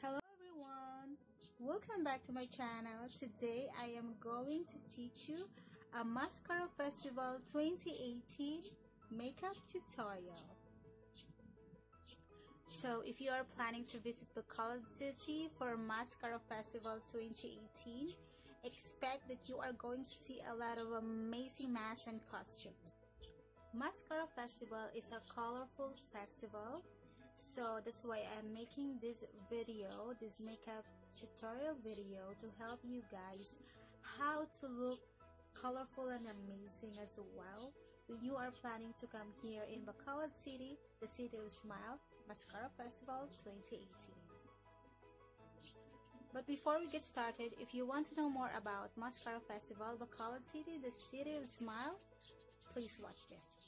Hello everyone, welcome back to my channel. Today I am going to teach you a Masskara Festival 2018 makeup tutorial. So if you are planning to visit Bacolod City for Masskara Festival 2018, expect that you are going to see a lot of amazing masks and costumes. Masskara Festival is a colorful festival, so that's why I'm making this video, this makeup tutorial video, to help you guys how to look colorful and amazing as well when you are planning to come here in Bacolod City, the City of Smile, Masskara Festival 2018. But before we get started, if you want to know more about Masskara Festival, Bacolod City, the City of Smile, please watch this.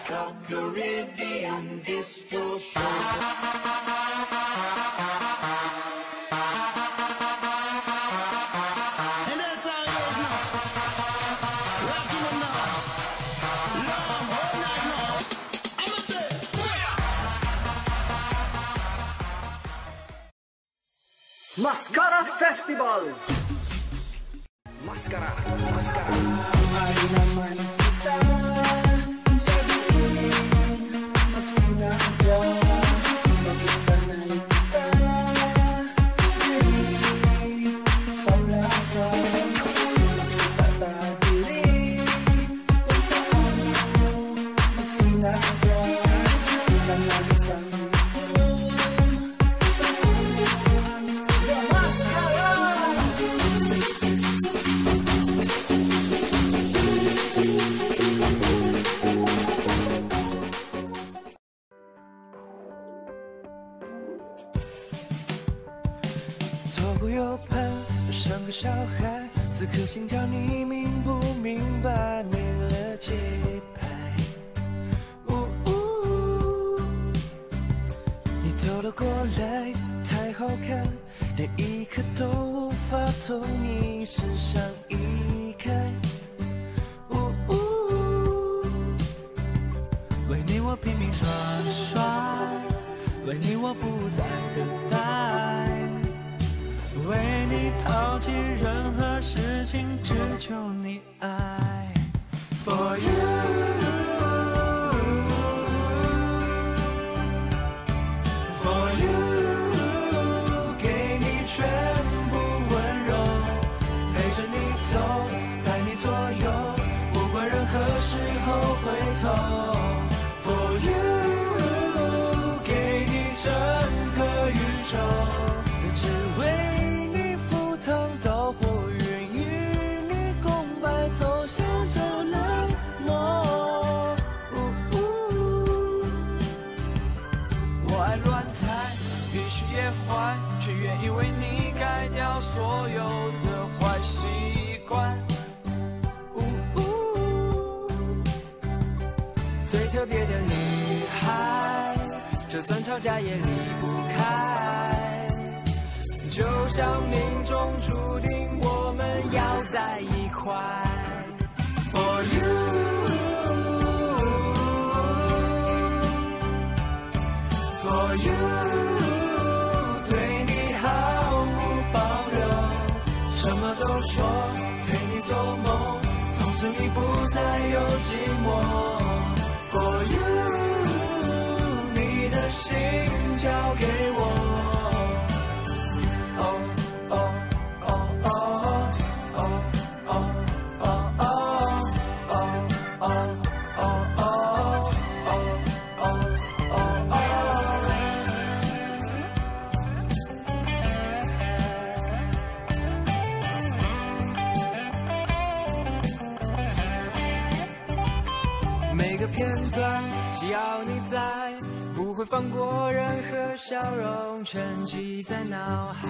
The Caribbean Disco Show. And that's how it is now. Rocking them now. Long all night long. I'ma say, Masskara Festival. Masskara. Ay naman kita sabihin magsinadya. Bakit ba na kita diri sa plaza? Tatadili kung paano magsinadya. Kalagi sa mundo sa pusoan the Masskara.透过右盼，我像个小孩，此刻心跳，你明不明白？没了节拍。你走了过来，太好看，连一刻都无法从你身上移开。为你我拼命耍帅，为你我不再等待。为你抛弃任何事情，只求你爱。For you， For you， 给你全部温柔，陪着你走，在你左右，不管任何时候回头。For you， 给你整个宇宙，只为。到火愿与你共白头，享受冷漠。我爱乱猜，也许也坏，却愿意为你改掉所有的坏习惯。最特别的女孩，就算吵架也离不开。就像命中注定，我们要在一块。For you， For you， 对你毫无保留，什么都说，陪你做梦，从此你不再有寂寞。For you， 你的心交给我。每个片段，只要你在，不会放过任何笑容，沉积在脑海。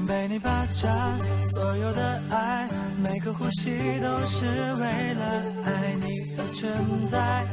被你霸占所有的爱，每个呼吸都是为了爱你而存在。